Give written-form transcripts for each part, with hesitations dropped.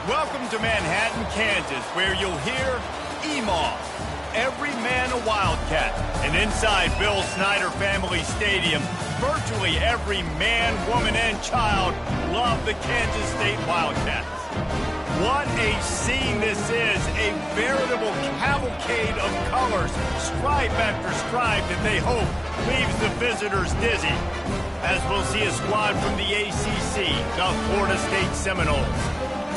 Welcome to Manhattan, Kansas, where you'll hear EMAW, every man a Wildcat. And inside Bill Snyder Family Stadium, virtually every man, woman, and child love the Kansas State Wildcats. What a scene this is, a veritable cavalcade of colors, stripe after stripe that they hope leaves the visitors dizzy. As we'll see a squad from the ACC, the Florida State Seminoles,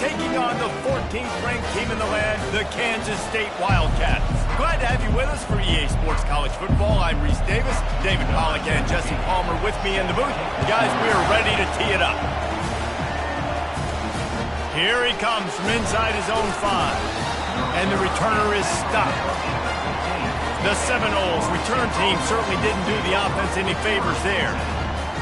taking on the 14th-ranked team in the land, the Kansas State Wildcats. Glad to have you with us for EA Sports College Football. I'm Reese Davis, David Pollack and Jesse Palmer with me in the booth. Guys, we are ready to tee it up. Here he comes from inside his own 5, and the returner is stopped. The Seminoles return team certainly didn't do the offense any favors there.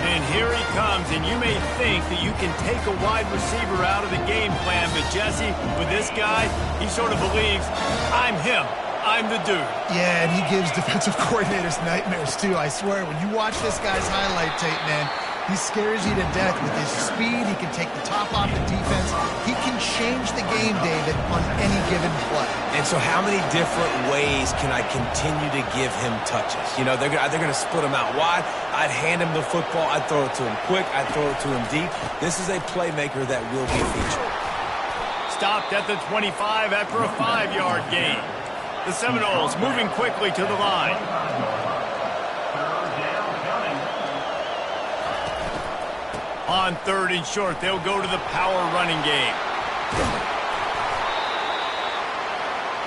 And here he comes, and you may think that you can take a wide receiver out of the game plan, but Jesse, with this guy, he sort of believes, I'm him, I'm the dude. Yeah, and he gives defensive coordinators nightmares, too. I swear, when you watch this guy's highlight tape, man, he scares you to death with his speed. He can take the top off the defense. He can change the game, David, on any given play. And so how many different ways can I continue to give him touches? You know, they're going to split him out wide. I'd hand him the football. I'd throw it to him quick. I'd throw it to him deep. This is a playmaker that will be featured. Stopped at the 25 after a 5-yard gain. The Seminoles moving quickly to the line. On 3rd and short, they'll go to the power running game.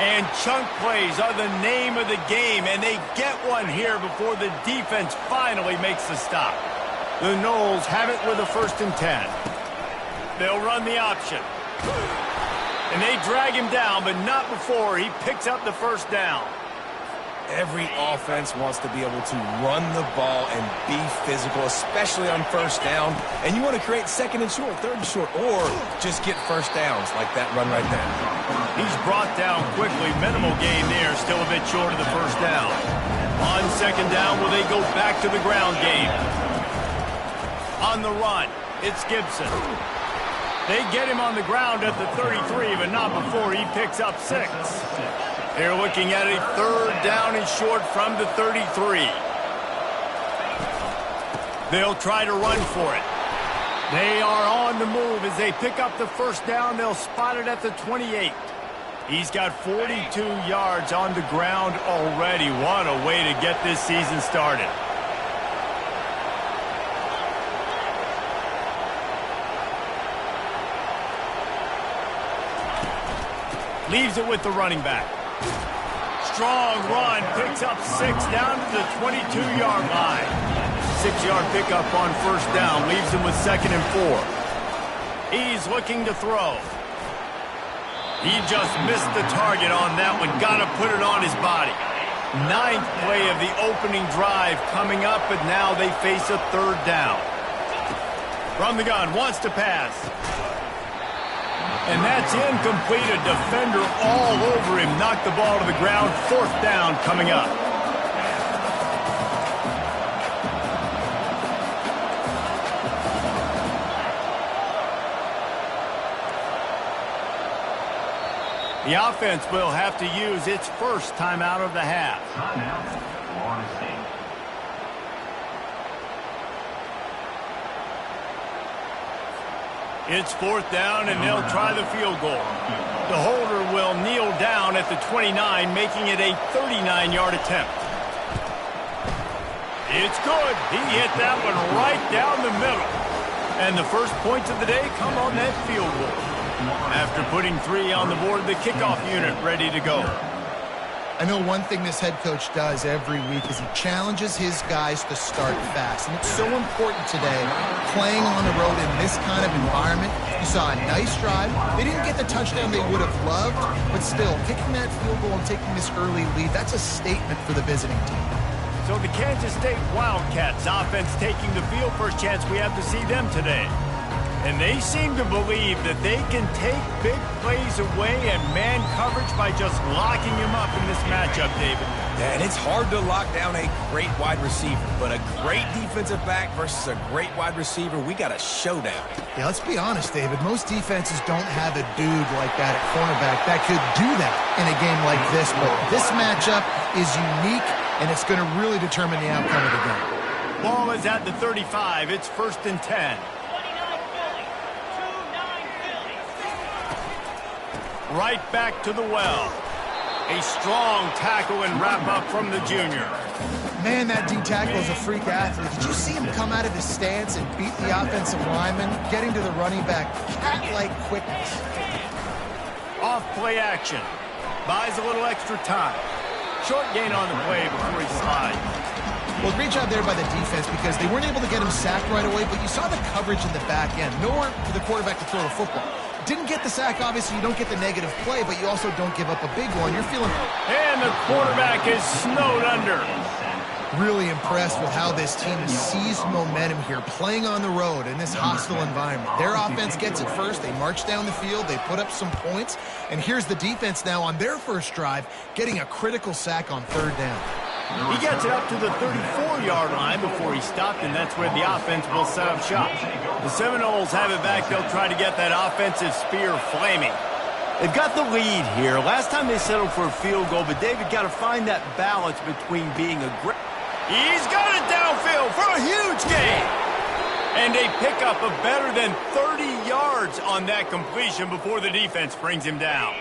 And chunk plays are the name of the game, and they get one here before the defense finally makes the stop. The Noles have it with a 1st and 10. They'll run the option. And they drag him down, but not before he picks up the 1st down. Every offense wants to be able to run the ball and be physical, especially on 1st down. And you want to create 2nd and short, 3rd and short, or just get 1st downs like that run right there. He's brought down quickly. Minimal gain there, still a bit short of the 1st down. On 2nd down, will they go back to the ground game? On the run, it's Gibson. They get him on the ground at the 33, but not before he picks up 6. They're looking at a 3rd down and short from the 33. They'll try to run for it. They are on the move as they pick up the 1st down. They'll spot it at the 28. He's got 42 yards on the ground already. What a way to get this season started. Leaves it with the running back. Strong run, picks up 6 down to the 22-yard line. 6-yard pickup on 1st down, leaves him with 2nd and 4. He's looking to throw. He just missed the target on that one. Got to put it on his body. 9th play of the opening drive coming up, but now they face a 3rd down. From the gun, wants to pass. And that's incomplete. A defender all over him. Knocked the ball to the ground. 4th down coming up. The offense will have to use its 1st timeout of the half. Timeout, Florida State. It's 4th down, and they'll try the field goal. The holder will kneel down at the 29, making it a 39-yard attempt. It's good. He hit that one right down the middle. And the first points of the day come on that field goal. After putting 3 on the board, the kickoff unit ready to go. I know one thing this head coach does every week is he challenges his guys to start fast. And it's so important today, playing on the road in this kind of environment. You saw a nice drive. They didn't get the touchdown they would have loved, but still, kicking that field goal and taking this early lead, that's a statement for the visiting team. So the Kansas State Wildcats offense taking the field. First chance we have to see them today. And they seem to believe that they can take big plays away and man coverage by just locking him up in this matchup, David. Yeah, and it's hard to lock down a great wide receiver, but a great defensive back versus a great wide receiver, we got a showdown. Yeah, let's be honest, David. Most defenses don't have a dude like that at cornerback that could do that in a game like this, but this matchup is unique, and it's going to really determine the outcome of the game. Ball is at the 35. It's 1st and 10. Right back to the well. A strong tackle and wrap up from the junior. Man, that D-tackle is a freak athlete. Did you see him come out of his stance and beat the offensive lineman, getting to the running back? Cat-like quickness. Off play action. Buys a little extra time. Short gain on the play before he slides. Well, great job there by the defense because they weren't able to get him sacked right away, but you saw the coverage in the back end. Nowhere for the quarterback to throw the football. Didn't get the sack, obviously. You don't get the negative play, but you also don't give up a big one. You're feeling... And the quarterback is snowed under. Really impressed with how this team has seized momentum here, playing on the road in this hostile environment. Their offense gets it first. They march down the field. They put up some points. And here's the defense now on their first drive, getting a critical sack on 3rd down. He gets it up to the 34-yard line before he stopped, and that's where the offense will set up shop. The Seminoles have it back. They'll try to get that offensive spear flaming. They've got the lead here. Last time they settled for a field goal, but David got to find that balance between being aggressive. He's got it downfield for a huge gain. And a pickup of better than 30 yards on that completion before the defense brings him down.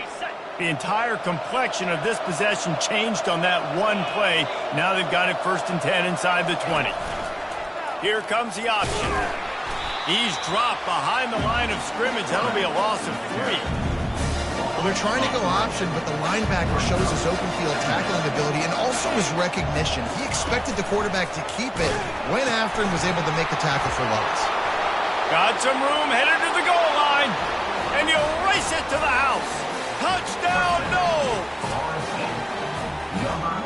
The entire complexion of this possession changed on that one play. Now they've got it 1st and 10 inside the 20. Here comes the option. He's dropped behind the line of scrimmage. That'll be a loss of 3. Well, they're trying to go option, but the linebacker shows his open field tackling ability and also his recognition. He expected the quarterback to keep it, went after him, was able to make a tackle for loss. Got some room, headed to the goal line, and you race it to the house. Touchdown, no!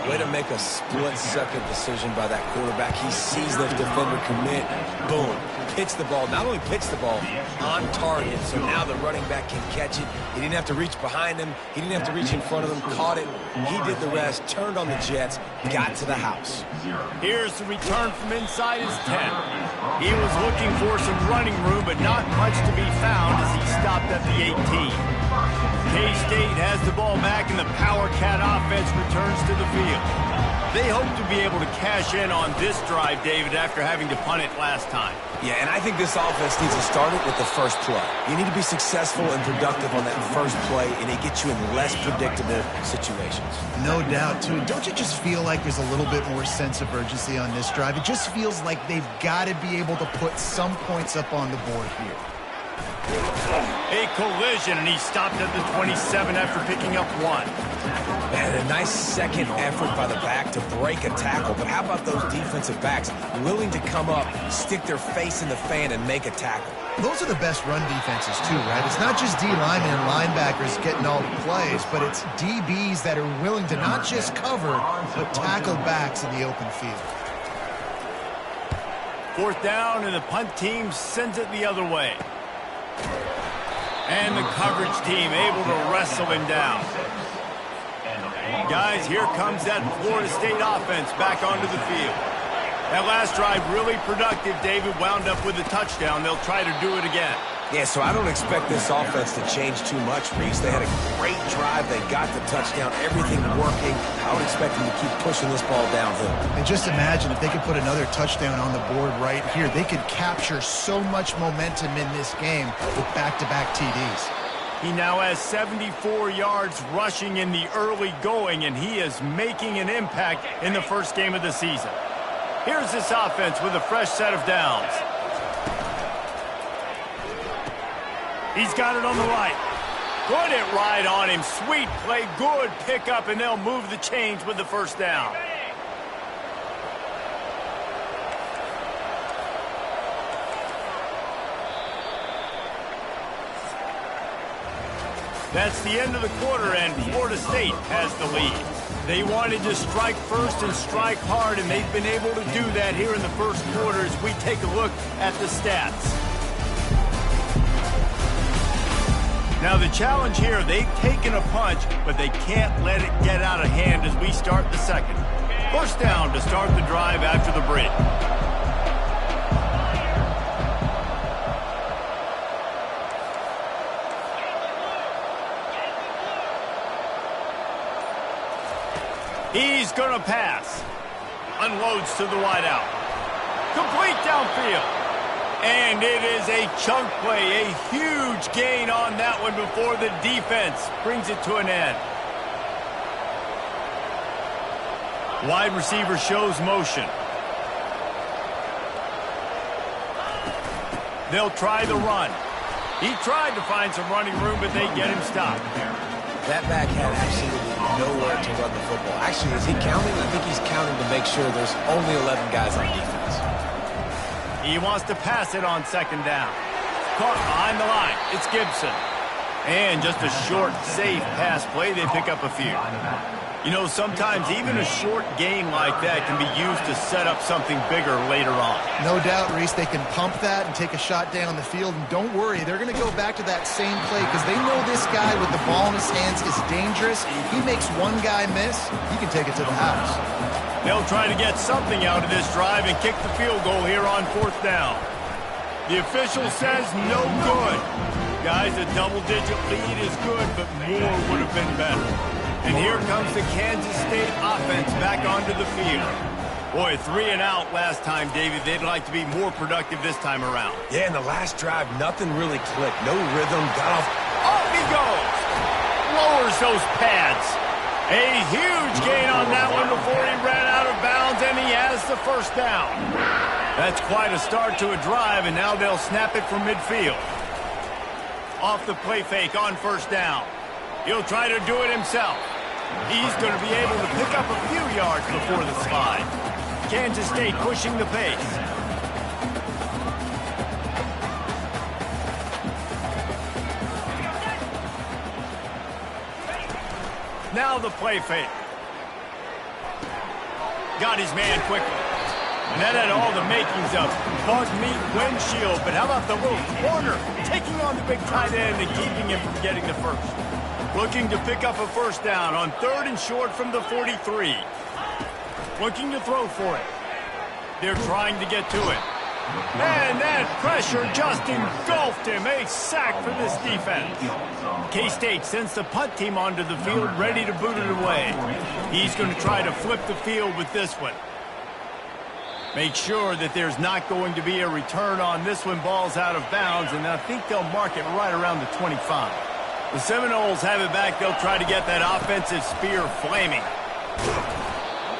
Way to make a split-second decision by that quarterback. He sees the defender commit. Boom. Hits the ball. Not only hits the ball, on target. So now the running back can catch it. He didn't have to reach behind him. He didn't have to reach in front of him. Caught it. He did the rest. Turned on the Jets. Got to the house. Here's the return from inside his 10. He was looking for some running room, but not much to be found as he stopped at the 18. K-State has the ball back, and the Power Cat offense returns to the field. They hope to be able to cash in on this drive, David, after having to punt it last time. Yeah, and I think this offense needs to start it with the first play. You need to be successful and productive on that first play, and it gets you in less predictable situations. No doubt, too. Don't you just feel like there's a little bit more sense of urgency on this drive? It just feels like they've got to be able to put some points up on the board here. A collision, and he stopped at the 27 after picking up 1. And a nice second effort by the back to break a tackle. But how about those defensive backs willing to come up, stick their face in the fan, and make a tackle? Those are the best run defenses, too, right? It's not just D linemen and linebackers getting all the plays, but it's DBs that are willing to not just cover, but tackle backs in the open field. 4th down, and the punt team sends it the other way. And the coverage team able to wrestle him down. Guys, here comes that Florida State offense back onto the field. That last drive really productive. David wound up with a touchdown. They'll try to do it again. Yeah, so I don't expect this offense to change too much, Reese. They had a great drive. They got the touchdown. Everything working. I would expect them to keep pushing this ball downhill. And just imagine if they could put another touchdown on the board right here. They could capture so much momentum in this game with back-to-back TDs. He now has 74 yards rushing in the early going, and he is making an impact in the first game of the season. Here's this offense with a fresh set of downs. He's got it on the right. Put it right on him. Sweet play, good pickup, and they'll move the chains with the first down. That's the end of the quarter, and Florida State has the lead. They wanted to strike first and strike hard, and they've been able to do that here in the first quarter as we take a look at the stats. Now the challenge here, they've taken a punch, but they can't let it get out of hand as we start the second. First down to start the drive after the break. He's going to pass. Unloads to the wideout. Complete downfield. And it is a chunk play, a huge gain on that one before the defense brings it to an end. Wide receiver shows motion. They'll try the run. He tried to find some running room, but they get him stopped. That back had absolutely nowhere to run the football. Actually, is he counting? I think he's counting to make sure there's only 11 guys on defense. He wants to pass it on second down. Caught behind the line. It's Gibson. And just a short, safe pass play. They pick up a few. You know, sometimes even a short gain like that can be used to set up something bigger later on. No doubt, Reese, they can pump that and take a shot down the field. And don't worry, they're going to go back to that same play because they know this guy with the ball in his hands is dangerous. He makes one guy miss, he can take it to the house. They'll try to get something out of this drive and kick the field goal here on fourth down. The official says no good. Guys, a double-digit lead is good, but more would have been better. And here comes the Kansas State offense back onto the field. Boy, 3 and out last time, David. They'd like to be more productive this time around. Yeah, in the last drive, nothing really clicked. No rhythm, got off. Off he goes. Lowers those pads. A huge gain on that one before he ran out of bounds, and he has the first down. That's quite a start to a drive, and now they'll snap it from midfield. Off the play fake on first down. He'll try to do it himself. He's going to be able to pick up a few yards before the slide. Kansas State pushing the pace. Now the play fake. Got his man quickly. And that had all the makings of bug meat windshield. But how about the little corner taking on the big tight end and keeping him from getting the first? Looking to pick up a first down on 3rd and short from the 43. Looking to throw for it. They're trying to get to it. And that pressure just engulfed him. A sack for this defense. K-State sends the punt team onto the field, ready to boot it away. He's going to try to flip the field with this one. Make sure that there's not going to be a return on this one. Ball's out of bounds, and I think they'll mark it right around the 25. The Seminoles have it back. They'll try to get that offensive spear flaming.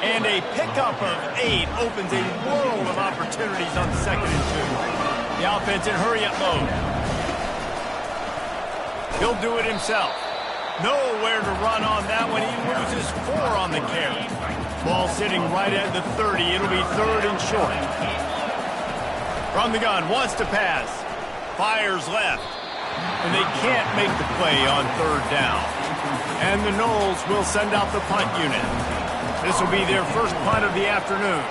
And a pickup of 8 opens a world of opportunities on 2nd and 2. The offense in hurry-up mode. He'll do it himself. Nowhere to run on that one. He loses 4 on the carry. Ball sitting right at the 30. It'll be 3rd and short. From the gun, wants to pass. Fires left. And they can't make the play on 3rd down. And the Noles will send out the punt unit. This will be their first punt of the afternoon.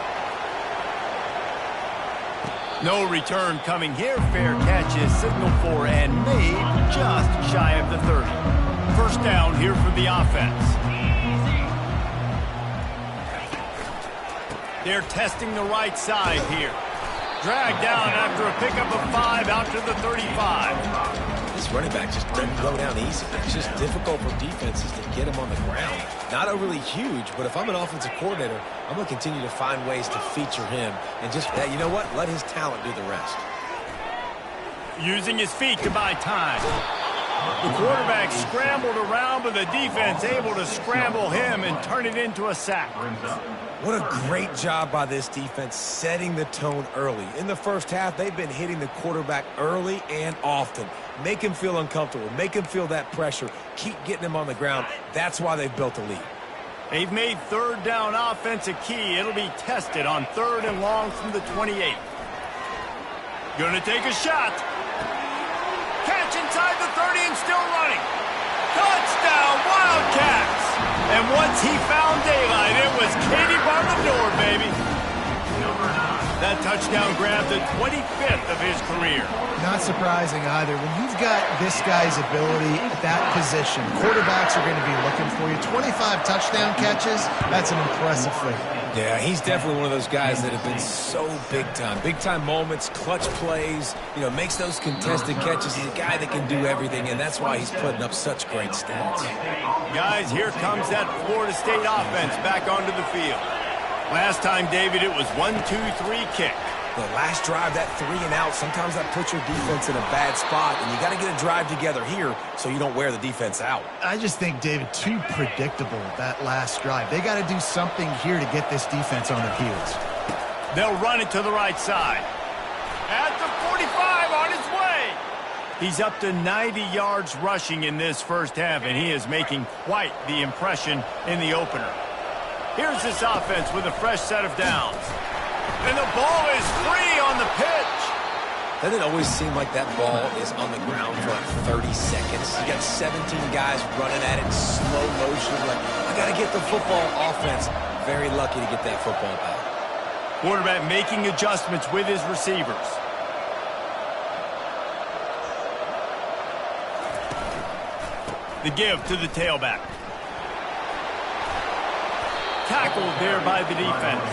No return coming here. Fair catch is signaled for and made just shy of the 30. First down here for the offense. They're testing the right side here. Dragged down after a pickup of 5 out to the 35. This running back just doesn't go down easy. It's just difficult for defenses to get him on the ground. Not overly huge, but if I'm an offensive coordinator, I'm going to continue to find ways to feature him and just, you know what, let his talent do the rest. Using his feet to buy time. The quarterback scrambled around, but the defense able to scramble him and turn it into a sack. What a great job by this defense setting the tone early. In the first half, they've been hitting the quarterback early and often. Make him feel uncomfortable. Make him feel that pressure. Keep getting him on the ground. That's why they've built a lead. They've made 3rd down offense a key. It'll be tested on 3rd and long from the 28. Gonna take a shot. Catch inside the 30 and still running. Touchdown, Wildcats! And once he found daylight, it was Katie bar the door, baby. Number 9. That touchdown grabbed the 25th of his career. Not surprising either. When you've got this guy's ability at that position, quarterbacks are going to be looking for you. 25 touchdown catches, that's an impressive feat. Yeah, he's definitely one of those guys that have been so big time. Big time moments, clutch plays, makes those contested catches. He's a guy that can do everything, and that's why he's putting up such great stats. Guys, here comes that Florida State offense back onto the field. Last time, David, it was 1-2-3 kick. The last drive, that 3 and out, sometimes that puts your defense in a bad spot, and you got to get a drive together here so you don't wear the defense out. I just think, David, too predictable, that last drive. They got to do something here to get this defense on their heels. They'll run it to the right side. At the 45, on his way. He's up to 90 yards rushing in this first half, and he is making quite the impression in the opener. Here's this offense with a fresh set of downs. And the ball is free on the pitch. Doesn't it always seem like that ball is on the ground for like 30 seconds? You got 17 guys running at it in slow motion. Like, I got to get the football. Offense, very lucky to get that football back. Quarterback making adjustments with his receivers. The give to the tailback. Tackled there by the defense.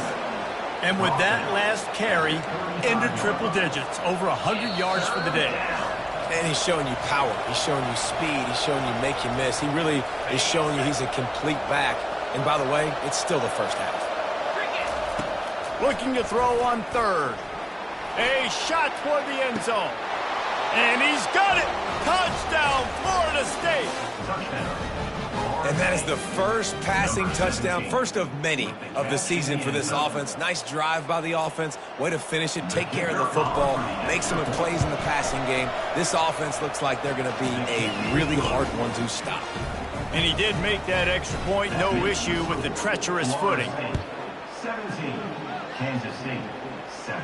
And with that last carry, into triple digits, over 100 yards for the day. And he's showing you power. He's showing you speed. He's showing you make you miss. He really is showing you he's a complete back. And by the way, it's still the first half. Looking to throw on third. A shot toward the end zone. And he's got it. Touchdown, Florida State. And that is the first passing touchdown, first of many of the season for this offense. Nice drive by the offense. Way to finish it, take care of the football, make some plays in the passing game. This offense looks like they're going to be a really hard one to stop. And he did make that extra point, no issue with the treacherous footing. 17, Kansas State, 7.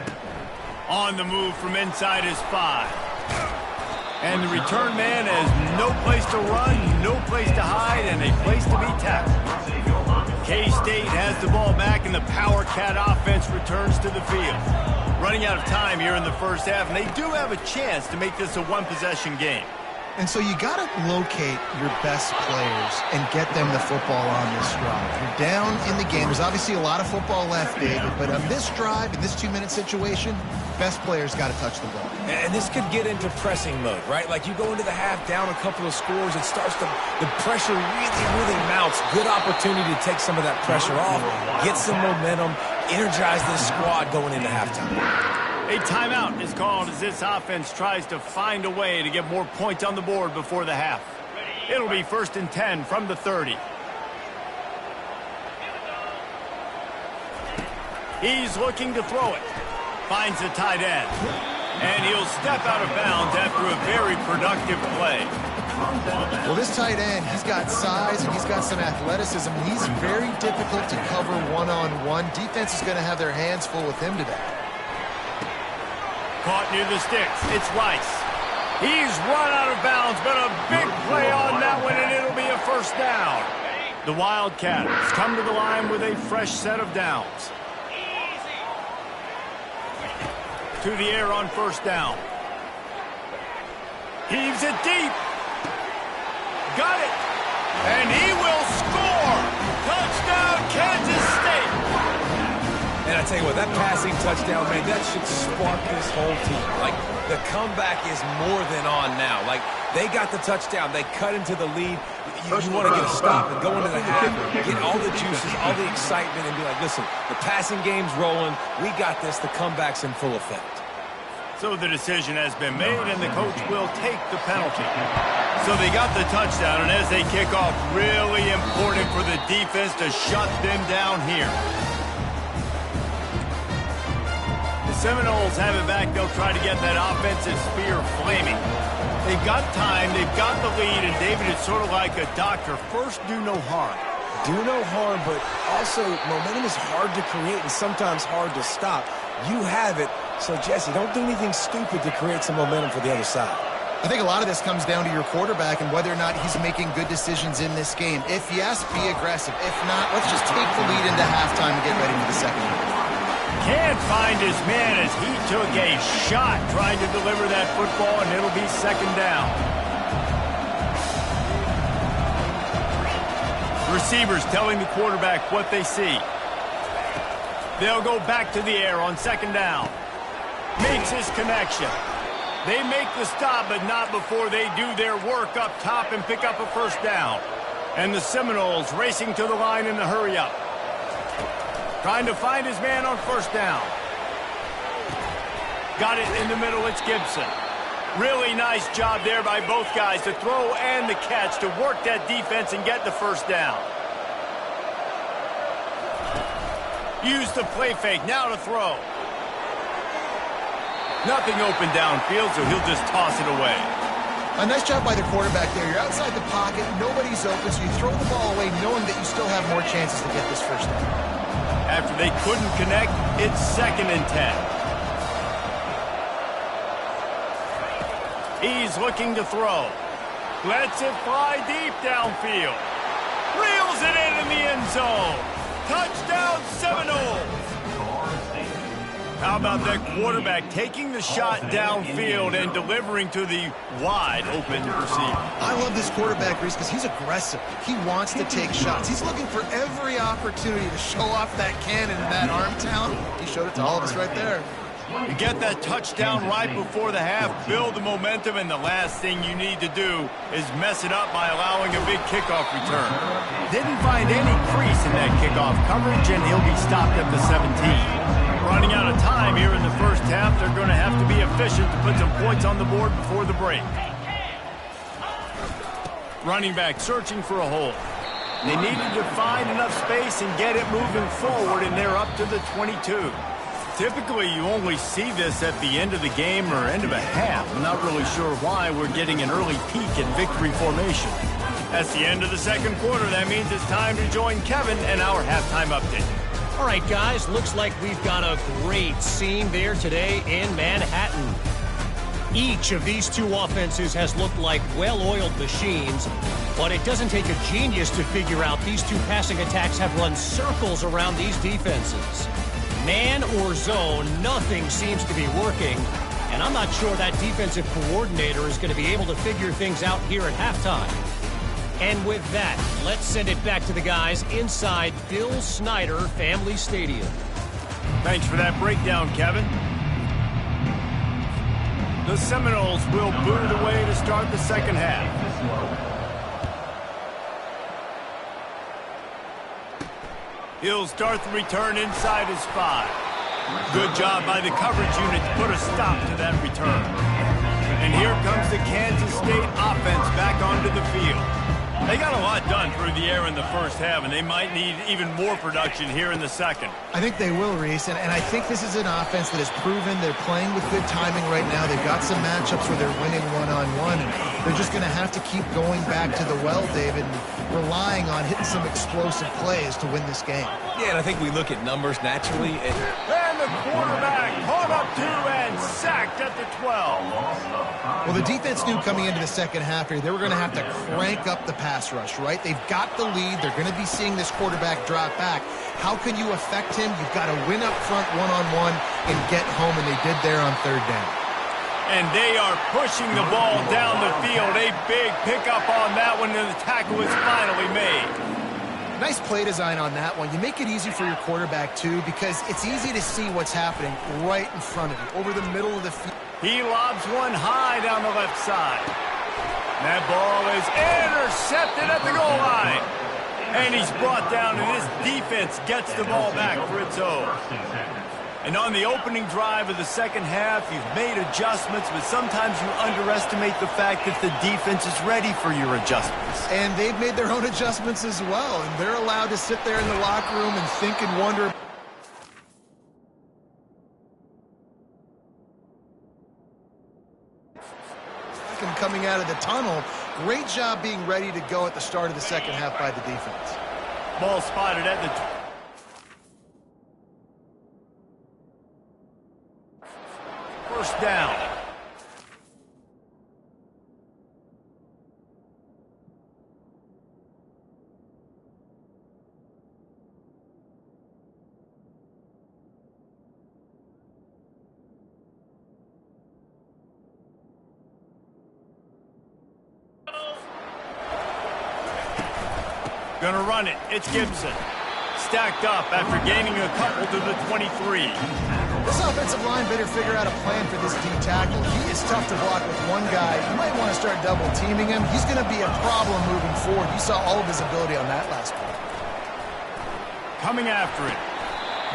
On the move from inside his 5. And the return man has no place to run, no place to hide, and a place to be tackled. K-State has the ball back, and the Power Cat offense returns to the field. Running out of time here in the first half, and they do have a chance to make this a one-possession game. And so you got to locate your best players and get them the football on this drive. You're down in the game. There's obviously a lot of football left, David, but on this drive, in this 2-minute situation, best players got to touch the ball. And this could get into pressing mode, right? Like you go into the half down a couple of scores, it starts to, the pressure really mounts. Good opportunity to take some of that pressure off, get some momentum, energize this squad going into halftime. A timeout is called as this offense tries to find a way to get more points on the board before the half. It'll be 1st and 10 from the 30. He's looking to throw it. Finds the tight end. And he'll step out of bounds after a very productive play. Well, this tight end, he's got size and he's got some athleticism. He's very difficult to cover one-on-one. Defense is going to have their hands full with him today. Caught near the sticks. It's Rice. He's run out of bounds, but a big play on that one, and it'll be a first down. The Wildcats come to the line with a fresh set of downs. To the air on first down. Heaves it deep. Got it. And he will score. Touchdown, Kansas State. And I tell you what, that passing touchdown, man, that should spark this whole team. Like, the comeback is more than on now. Like, they got the touchdown. They cut into the lead. You want to get a stop and go into the half, get all the juices, all the excitement, and be like, listen, the passing game's rolling. We got this. The comeback's in full effect. So the decision has been made, and the coach will take the penalty. So they got the touchdown, and as they kick off, really important for the defense to shut them down here. The Seminoles have it back. They'll try to get that offensive spear flaming. They've got time. They've got the lead, and David, it's sort of like a doctor. First, do no harm. Do no harm, but also momentum is hard to create and sometimes hard to stop. You have it, so Jesse, don't do anything stupid to create some momentum for the other side. I think a lot of this comes down to your quarterback and whether or not he's making good decisions in this game. If yes, be aggressive. If not, let's just take the lead into halftime and get ready for the second half. Can't find his man as he took a shot trying to deliver that football, and it'll be second down. Receivers telling the quarterback what they see. They'll go back to the air on second down. Makes his connection. They make the stop, but not before they do their work up top and pick up a first down. And the Seminoles racing to the line in the hurry-up. Trying to find his man on first down. Got it in the middle, it's Gibson. Really nice job there by both guys to throw and the catch to work that defense and get the first down. Use the play fake, now to throw. Nothing open downfield, so he'll just toss it away. A nice job by the quarterback there. You're outside the pocket, nobody's open, so you throw the ball away knowing that you still have more chances to get this first down. After they couldn't connect, it's 2nd and 10. He's looking to throw. Lets it fly deep downfield. Reels it in the end zone. Touchdown Seminoles! How about that quarterback taking the shot downfield and delivering to the wide open receiver? I love this quarterback, Reese, because he's aggressive. He wants to take shots. He's looking for every opportunity to show off that cannon and that arm talent. He showed it to all of us right there. You get that touchdown right before the half, build the momentum, and the last thing you need to do is mess it up by allowing a big kickoff return. Didn't find any crease in that kickoff coverage, and he'll be stopped at the 17. Running out of time here in the first half, they're going to have to be efficient to put some points on the board before the break. Running back searching for a hole. They needed to find enough space and get it moving forward, and they're up to the 22. Typically, you only see this at the end of the game or end of a half. I'm not really sure why we're getting an early peek in victory formation. That's the end of the second quarter. That means it's time to join Kevin and our halftime update. All right, guys, looks like we've got a great scene there today in Manhattan. Each of these two offenses has looked like well-oiled machines, but it doesn't take a genius to figure out these two passing attacks have run circles around these defenses. Man or zone, nothing seems to be working, and I'm not sure that defensive coordinator is going to be able to figure things out here at halftime. And with that, let's send it back to the guys inside Bill Snyder Family Stadium. Thanks for that breakdown, Kevin. The Seminoles will boo the way to start the second half. He'll start the return inside his 5. Good job by the coverage unit to put a stop to that return. And here comes the Kansas State offense back onto the field. They got a lot done through the air in the first half, and they might need even more production here in the second. I think they will, Reese, and I think this is an offense that has proven they're playing with good timing right now. They've got some matchups where they're winning one-on-one, and they're just going to have to keep going back to the well, David, and relying on hitting some explosive plays to win this game. Yeah, and I think we look at numbers naturally. And the quarterback caught up to and sacked at the 12. Well, the defense knew coming into the second half here, they were going to have to crank up the pass rush, right? They've got the lead. They're going to be seeing this quarterback drop back. How can you affect him? You've got to win up front one-on-one and get home, and they did there on third down. And they are pushing the ball down the field. A big pickup on that one, and the tackle is finally made. Nice play design on that one. You make it easy for your quarterback, too, because it's easy to see what's happening right in front of you, over the middle of the field. He lobs one high down the left side. That ball is intercepted at the goal line. And he's brought down, and this defense gets the ball back for its own. And on the opening drive of the second half, you've made adjustments, but sometimes you underestimate the fact that the defense is ready for your adjustments. And they've made their own adjustments as well, and they're allowed to sit there in the locker room and think and wonder. And coming out of the tunnel, great job being ready to go at the start of the second half by the defense. Ball spotted at the first down. Gonna run it. It's Gibson. Stacked up after gaining a couple to the 23. This offensive line better figure out a plan for this D tackle. He is tough to block with one guy. You might want to start double teaming him. He's going to be a problem moving forward. You saw all of his ability on that last play. Coming after it.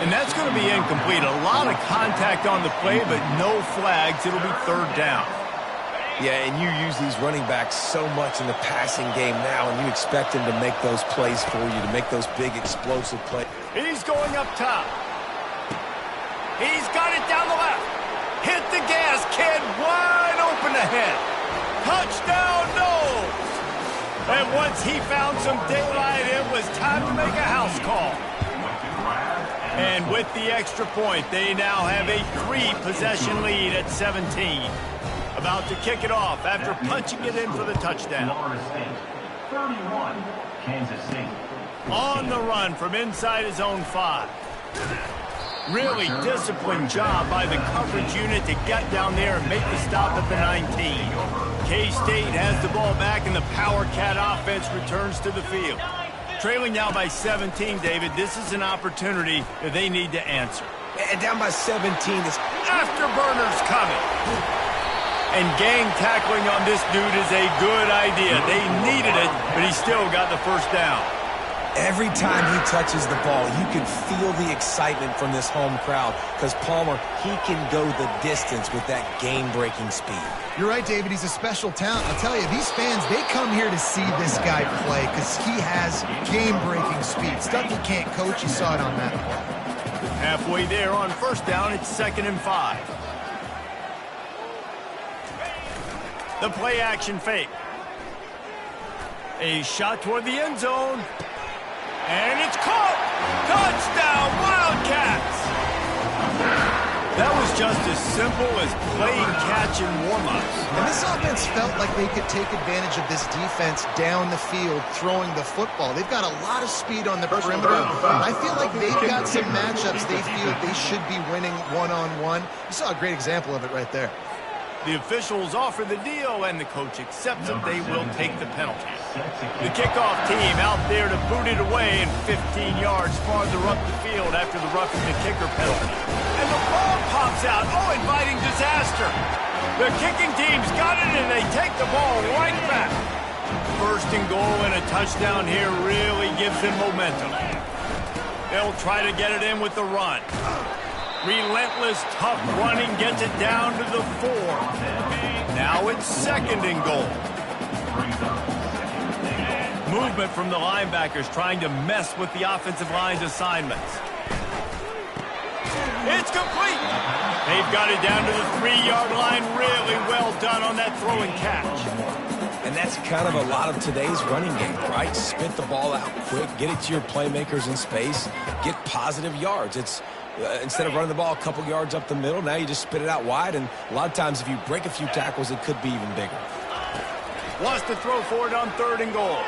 And that's going to be incomplete. A lot of contact on the play, but no flags. It'll be third down. Yeah, and you use these running backs so much in the passing game now, and you expect them to make those plays for you, to make those big explosive plays. He's going up top. He's got it down the left. Hit the gas, kid. Wide open ahead. Touchdown, no. And once he found some daylight, it was time to make a house call. And with the extra point, they now have a 3-possession lead at 17. About to kick it off after punching it in for the touchdown. 31, Kansas State. On the run from inside his own 5. Really disciplined job by the coverage unit to get down there and make the stop at the 19. K-State has the ball back and the Power Cat offense returns to the field. Trailing now by 17, David, this is an opportunity that they need to answer. And down by 17 is afterburners coming. And gang tackling on this dude is a good idea. They needed it, but he still got the first down. every time he touches the ball, you can feel the excitement from this home crowd because Palmer, he can go the distance with that game-breaking speed. You're right, David. He's a special talent. I'll tell you, these fans, they come here to see this guy play because he has game-breaking speed. Stuff you can't coach. You saw it on that play. Halfway there on first down, it's 2nd and 5. The play-action fake. A shot toward the end zone. And it's caught! Touchdown, Wildcats! That was just as simple as playing catch in warm-ups. And this offense felt like they could take advantage of this defense down the field, throwing the football. They've got a lot of speed on the perimeter. I feel like they've got some matchups they feel they should be winning one-on-one. You saw a great example of it right there. The officials offer the deal, and the coach accepts it. They will take the penalty. The kickoff team out there to boot it away and 15 yards farther up the field after the roughing the kicker penalty. And the ball pops out. Oh, inviting disaster. The kicking team's got it, and they take the ball right back. 1st and goal and a touchdown here really gives them momentum. They'll try to get it in with the run. Relentless, tough running gets it down to the 4. Now it's 2nd and goal. Movement from the linebackers trying to mess with the offensive line's assignments. It's complete. They've got it down to the 3-yard line. Really well done on that throw and catch. And that's kind of a lot of today's running game, right? Spit the ball out quick, get it to your playmakers in space, get positive yards. It's instead of running the ball a couple yards up the middle, now you just spit it out wide, and a lot of times if you break a few tackles, it could be even bigger. Wants to throw for it on 3rd and goal.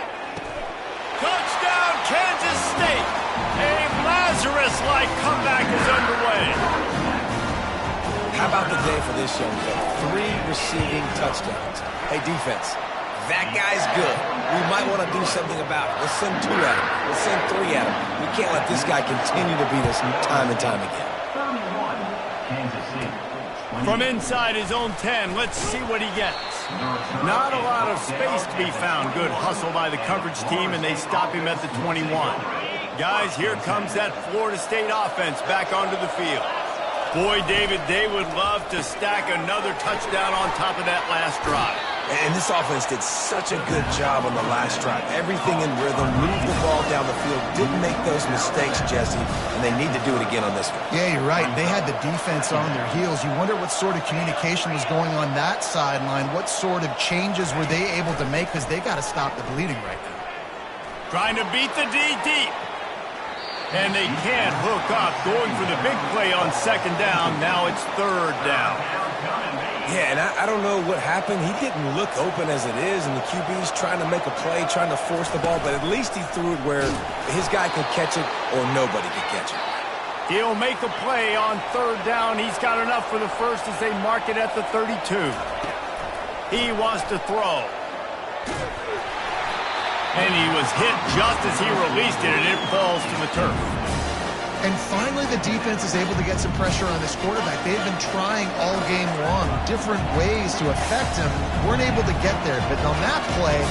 Touchdown, Kansas State! A Lazarus-like comeback is underway. How about the day for this young fella? 3 receiving touchdowns. Hey, defense, that guy's good. We might want to do something about it. Let's send 2 at him. Let's send 3 at him. We can't let this guy continue to beat us time and time again. 31, Kansas City. From inside his own 10, let's see what he gets. Not a lot of space to be found. Good hustle by the coverage team, and they stop him at the 21. Guys, here comes that Florida State offense back onto the field. Boy, David, they would love to stack another touchdown on top of that last drive. And this offense did such a good job on the last drive. Everything in rhythm, moved the ball down the field, didn't make those mistakes, Jesse, and they need to do it again on this one. Yeah, you're right. They had the defense on their heels. You wonder what sort of communication was going on that sideline. What sort of changes were they able to make because they got to stop the bleeding right now. Trying to beat the D deep. And they can't hook up. Going for the big play on 2nd down. Now it's 3rd down. Yeah, and I don't know what happened. He didn't look open as it is, and the QB's trying to make a play, trying to force the ball, but at least he threw it where his guy could catch it or nobody could catch it. He'll make a play on 3rd down. He's got enough for the first as they mark it at the 32. He wants to throw. And he was hit just as he released it, and it falls to the turf. And finally, the defense is able to get some pressure on this quarterback. They've been trying all game long different ways to affect him. Weren't able to get there. But on that play,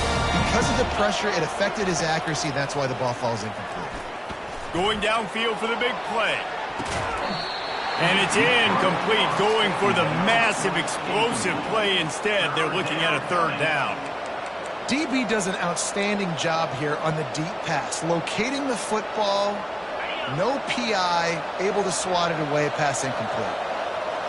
because of the pressure, it affected his accuracy. That's why the ball falls incomplete. Going downfield for the big play. And it's incomplete, going for the massive, explosive play instead. They're looking at a third down. DB does an outstanding job here on the deep pass, locating the football. No PI, able to swat it away, pass incomplete.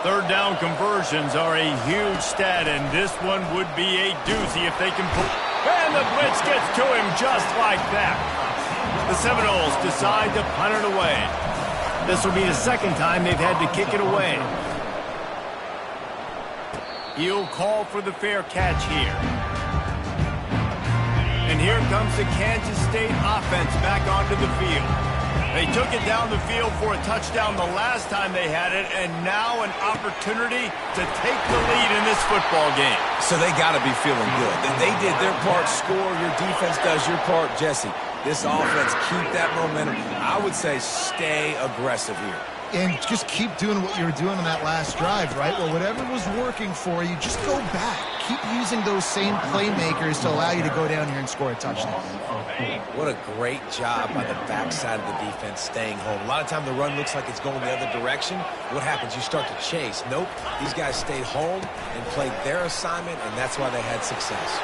Third down conversions are a huge stat, and this one would be a doozy if they can pull. And the blitz gets to him just like that. The Seminoles decide to punt it away. This will be the second time they've had to kick it away. He'll call for the fair catch here. And here comes the Kansas State offense back onto the field. They took it down the field for a touchdown the last time they had it, and now an opportunity to take the lead in this football game. So they got to be feeling good. They did their part, score. Your defense does your part, Jesse. This offense, keep that momentum. I would say stay aggressive here. And just keep doing what you were doing on that last drive, right? Well, whatever was working for you, just go back. Keep using those same playmakers to allow you to go down here and score a touchdown. What a great job by the backside of the defense staying home. A lot of time the run looks like it's going the other direction. What happens? You start to chase. Nope. These guys stayed home and played their assignment, and that's why they had success.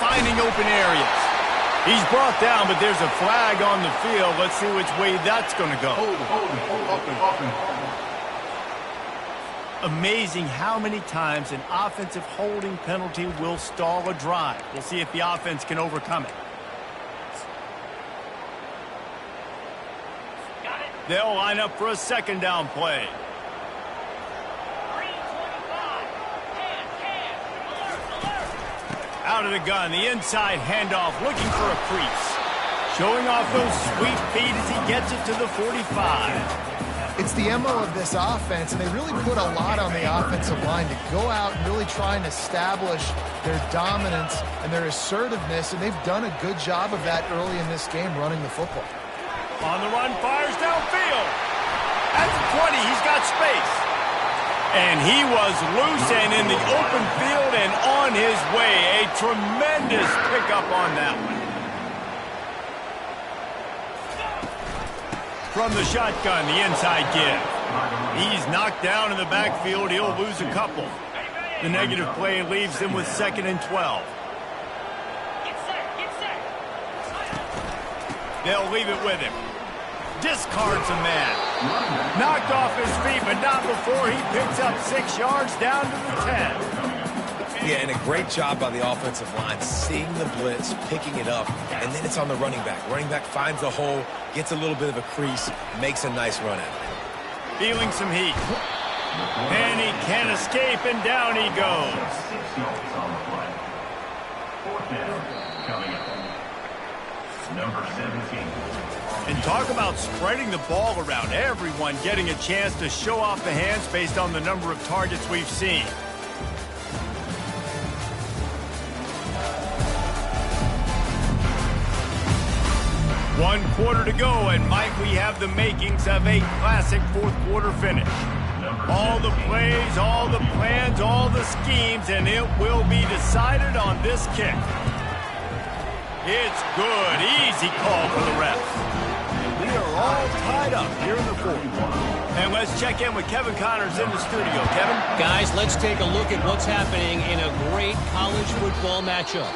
Finding open areas. He's brought down, but there's a flag on the field. Let's see which way that's going to go. Amazing how many times an offensive holding penalty will stall a drive. We'll see if the offense can overcome it. They'll line up for a second down play. Out of the gun, the inside handoff, looking for a crease. Showing off those sweet feet as he gets it to the 45. It's the MO of this offense, and they really put a lot on the offensive line to go out and really try and establish their dominance and their assertiveness, and they've done a good job of that early in this game, running the football. On the run, fires downfield. At the 20, he's got space. And he was loose and in the open field and on his way. A tremendous pickup on that one. From the shotgun, the inside give. He's knocked down in the backfield. He'll lose a couple. The negative play leaves him with 2nd and 12. They'll leave it with him. Discards a man. Knocked off his feet, but not before he picks up 6 yards down to the 10. Yeah, and a great job by the offensive line, seeing the blitz, picking it up, and then it's on the running back. Running back finds a hole, gets a little bit of a crease, makes a nice run at it. Feeling some heat. And he can't escape, and down he goes. 6 yards on the play. 4th down coming up. Number 17. And talk about spreading the ball around. Everyone getting a chance to show off the hands based on the number of targets we've seen. One quarter to go, and might we have the makings of a classic fourth quarter finish. All the plays, all the plans, all the schemes, and it will be decided on this kick. It's good. Easy call for the refs. We are all tied up here in the fourth. And let's check in with Kevin Connors in the studio. Kevin? Guys, let's take a look at what's happening in a great college football matchup.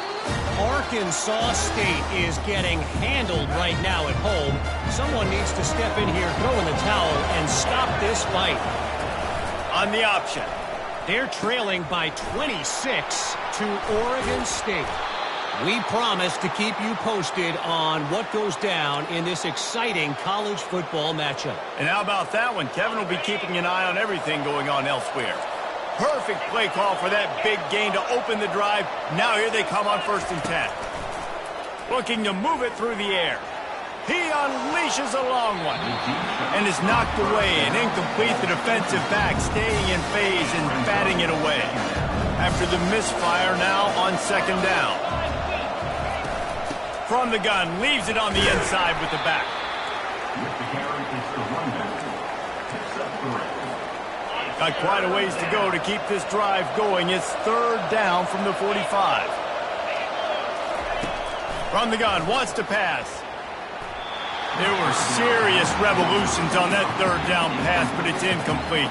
Arkansas State is getting handled right now at home. Someone needs to step in here, throw in the towel, and stop this fight. On the option. They're trailing by 26 to Oregon State. We promise to keep you posted on what goes down in this exciting college football matchup. And how about that one? Kevin will be keeping an eye on everything going on elsewhere. Perfect play call for that big gain to open the drive. Now here they come on 1st and 10. Looking to move it through the air. He unleashes a long one and is knocked away and incomplete. The defensive back staying in phase and batting it away. After the misfire now on 2nd down. From the gun, leaves it on the inside with the back. With the carry, it's the runback. Picks up 3. Got quite a ways to go to keep this drive going. It's third down from the 45. From the gun, wants to pass. There were serious revolutions on that third down pass, but it's incomplete.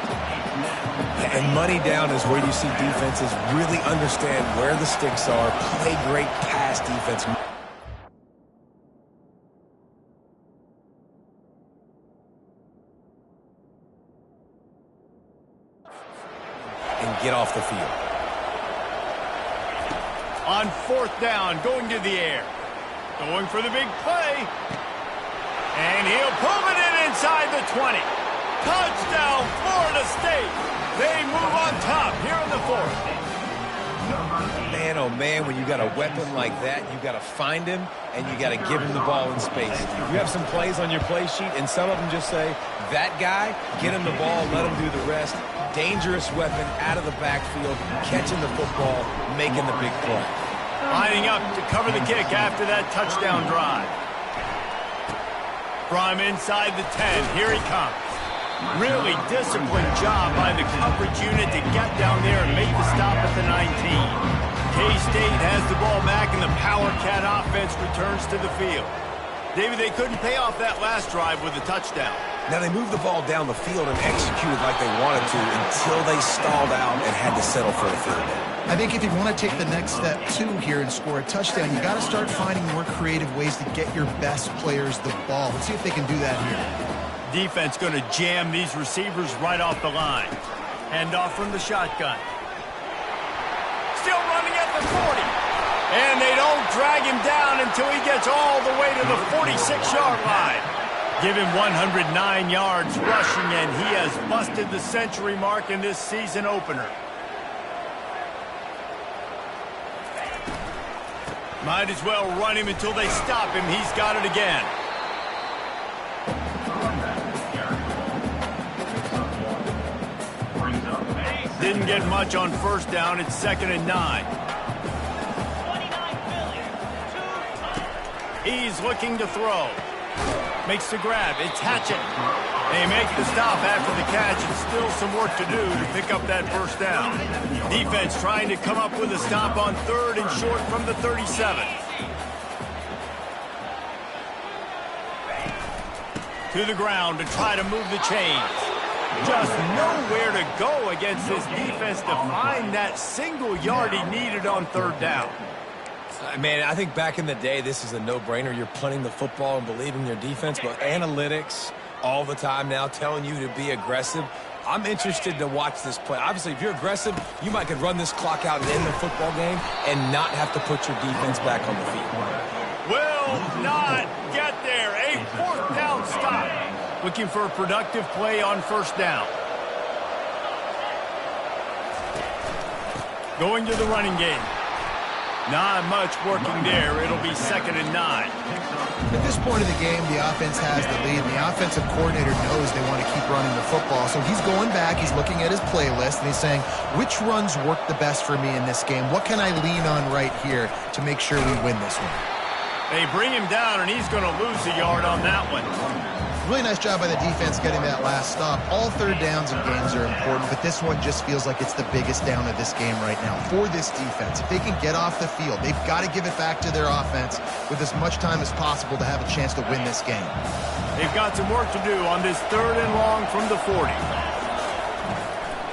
And money down is where you see defenses really understand where the sticks are, play great pass defense. And get off the field. On fourth down, going to the air. Going for the big play. And he'll pull it in inside the 20. Touchdown, Florida State. They move on top here in the fourth. Man, oh man, when you got a weapon like that, you got to find him and you got to give him the ball in space. You have some plays on your play sheet, and some of them just say, that guy, get him the ball, let him do the rest. Dangerous weapon out of the backfield, catching the football, making the big play. Lining up to cover the kick after that touchdown drive. From inside the 10, here he comes. Really disciplined job by the coverage unit to get down there and make the stop at the 19. K-State has the ball back, and the Power Cat offense returns to the field. David, they couldn't pay off that last drive with a touchdown. Now, they moved the ball down the field and executed like they wanted to until they stalled out and had to settle for a field goal. I think if you want to take the next step, too, here and score a touchdown, you got to start finding more creative ways to get your best players the ball. Let's see if they can do that here. Defense going to jam these receivers right off the line. Hand off from the shotgun. Still running at the 40. And they don't drag him down until he gets all the way to the 46-yard line. Give him 109 yards rushing, and he has busted the century mark in this season opener. Might as well run him until they stop him. He's got it again. Didn't get much on first down. It's 2nd and 9. He's looking to throw. Makes the grab. It's Hatchett. They make the stop after the catch, and still some work to do to pick up that first down. Defense trying to come up with a stop on 3rd and short from the 37. To the ground to try to move the chains. Just nowhere to go against this defense to find that single yard he needed on 3rd down. Man, I think back in the day, this is a no-brainer. You're punting the football and believing in your defense, but analytics all the time now telling you to be aggressive. I'm interested to watch this play. Obviously, if you're aggressive, you might could run this clock out and end the football game and not have to put your defense back on the field. Will not get there. A 4th down stop. Looking for a productive play on 1st down. Going to the running game. Not much working there. It'll be 2nd and 9. At this point of the game, the offense has the lead, and the offensive coordinator knows they want to keep running the football. So he's going back, he's looking at his playlist, and he's saying, which runs work the best for me in this game? What can I lean on right here to make sure we win this one? They bring him down, and he's going to lose a yard on that one. Really nice job by the defense getting that last stop. All 3rd downs and games are important, but this one just feels like it's the biggest down of this game right now for this defense. If they can get off the field, they've got to give it back to their offense with as much time as possible to have a chance to win this game. They've got some work to do on this 3rd and long from the 40.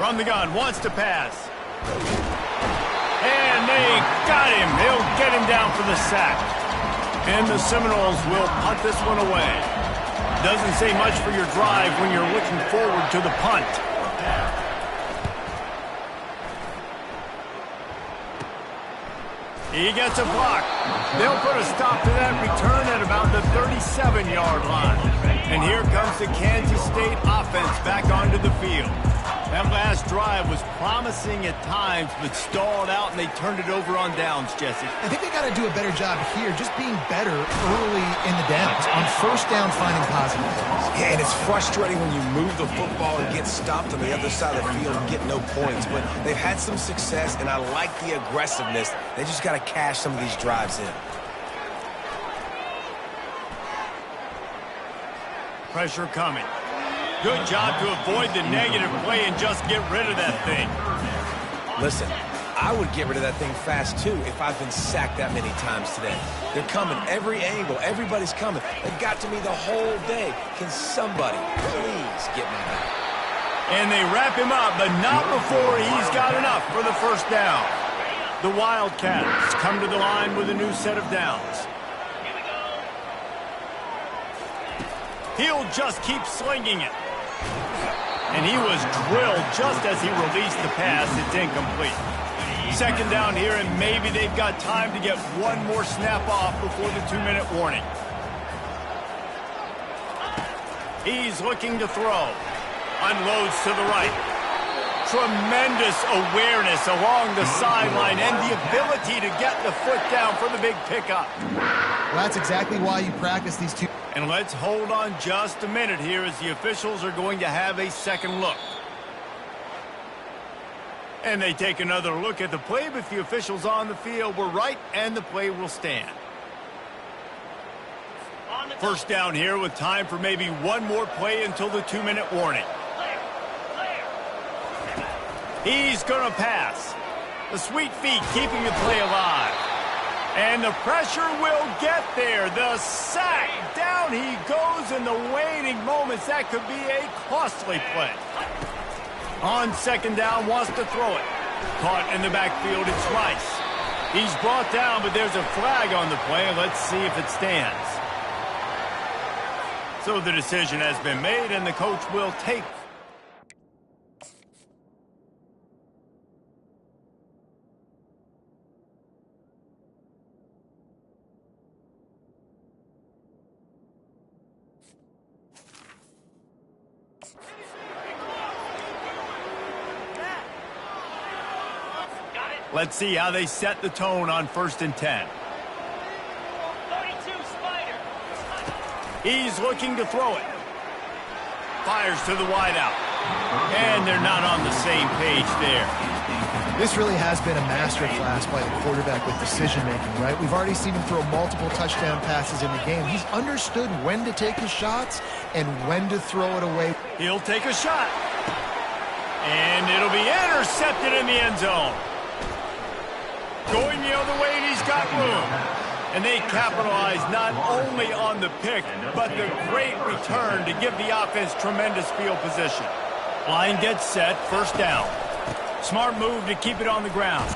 From the gun, wants to pass. And they got him. They'll get him down for the sack. And the Seminoles will punt this one away. Doesn't say much for your drive when you're looking forward to the punt. He gets a block. They'll put a stop to that return at about the 37-yard line. And here comes the Kansas State offense back onto the field. That last drive was promising at times, but stalled out, and they turned it over on downs, Jesse. I think they got to do a better job here, just being better early in the downs. On 1st down, finding positive plays. Yeah, and it's frustrating when you move the football and get stopped on the other side of the field and get no points. But they've had some success, and I like the aggressiveness. They just got to cash some of these drives in. Pressure coming. Good job to avoid the negative play and just get rid of that thing. Listen, I would get rid of that thing fast, too, if I've been sacked that many times today. They're coming every angle. Everybody's coming. They've got to me the whole day. Can somebody please get me back? And they wrap him up, but not before he's got enough for the first down. The Wildcats come to the line with a new set of downs. He'll just keep slinging it. And he was drilled just as he released the pass. It's incomplete. Second down here, and maybe they've got time to get one more snap off before the 2-minute warning. He's looking to throw. Unloads to the right. Tremendous awareness along the sideline and the ability to get the foot down for the big pickup. Well, that's exactly why you practice these two. And let's hold on just a minute here as the officials are going to have a second look. And they take another look at the play, but the officials on the field were right, and the play will stand. First down here with time for maybe one more play until the 2-minute warning. He's going to pass. The sweet feet keeping the play alive. And the pressure will get there. The sack. Down he goes in the waning moments. That could be a costly play. On second down, wants to throw it. Caught in the backfield, it's Rice. He's brought down, but there's a flag on the play. Let's see if it stands. So the decision has been made, and the coach will take. Let's see how they set the tone on 1st and 10. 32 Spider. He's looking to throw it. Fires to the wideout. And they're not on the same page there. This really has been a master class by the quarterback with decision-making, right? We've already seen him throw multiple touchdown passes in the game. He's understood when to take his shots and when to throw it away. He'll take a shot. And it'll be intercepted in the end zone. Going the other way, and he's got room. And they capitalize not only on the pick, but the great return to give the offense tremendous field position. Line gets set, first down. Smart move to keep it on the ground.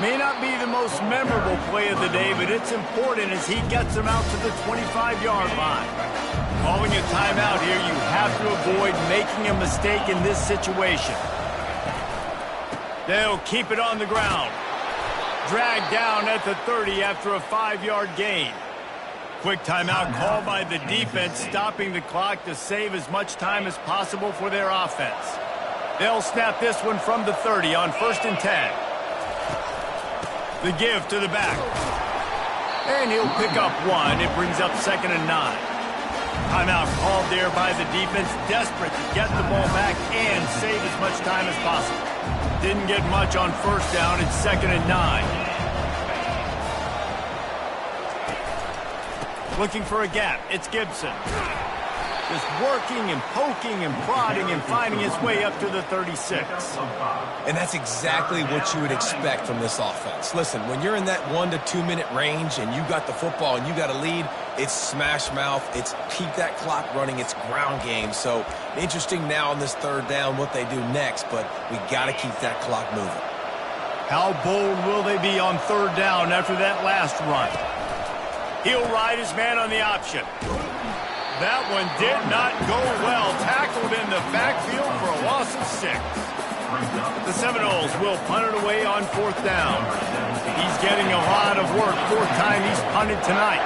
May not be the most memorable play of the day, but it's important as he gets them out to the 25-yard line. Calling a timeout here, you have to avoid making a mistake in this situation. They'll keep it on the ground. Dragged down at the 30 after a 5-yard gain. Quick timeout called by the defense, stopping the clock to save as much time as possible for their offense. They'll snap this one from the 30 on 1st and 10. The give to the back. And he'll pick up one. It brings up 2nd and 9. Timeout called there by the defense, desperate to get the ball back and save as much time as possible. Didn't get much on 1st down. It's 2nd and 9. Looking for a gap. It's Gibson. Just working and poking and prodding and finding his way up to the 36. And that's exactly what you would expect from this offense. Listen, when you're in that 1 to 2 minute range and you got the football and you got a lead, it's smash mouth, it's keep that clock running, it's ground game. So interesting now on this 3rd down what they do next, but we got to keep that clock moving. How bold will they be on 3rd down after that last run? He'll ride his man on the option. That one did not go well. Tackled in the backfield for a loss of 6. The Seminoles will punt it away on 4th down. He's getting a lot of work. 4th time he's punted tonight.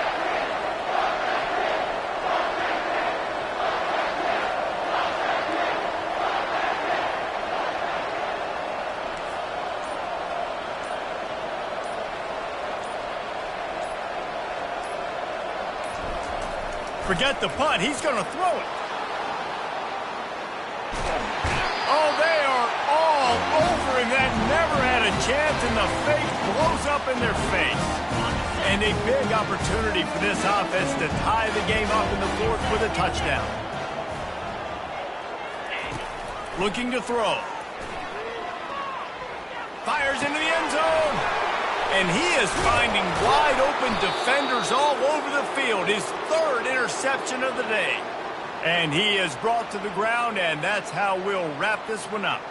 Forget the punt. He's going to throw it. Oh, they are all over him. That never had a chance in the fake close up in their face. And a big opportunity for this offense to tie the game up in the fourth with a touchdown. Looking to throw. Fires into the end zone. And he is finding wide open defenders all over the field. His third interception of the day. And he is brought to the ground, and that's how we'll wrap this one up.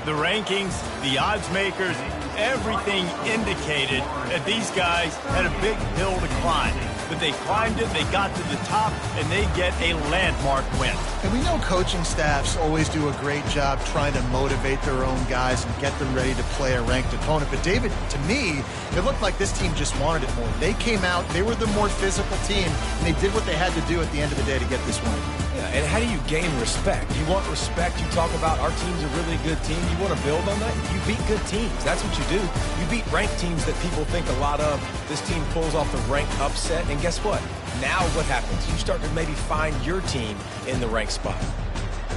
The rankings, the odds makers, everything indicated that these guys had a big hill to climb. But they climbed it, they got to the top, and they get a landmark win. And we know coaching staffs always do a great job trying to motivate their own guys and get them ready to play a ranked opponent. But David, to me, it looked like this team just wanted it more. They came out, they were the more physical team, and they did what they had to do at the end of the day to get this win. Yeah, and how do you gain respect? You want respect, you talk about our team's a really good team. You want to build on that? You beat good teams. That's what you do. You beat ranked teams that people think a lot of. This team pulls off the ranked upset, and guess what? Now what happens? You start to maybe find your team in the ranked spot.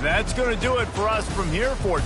That's going to do it for us from here for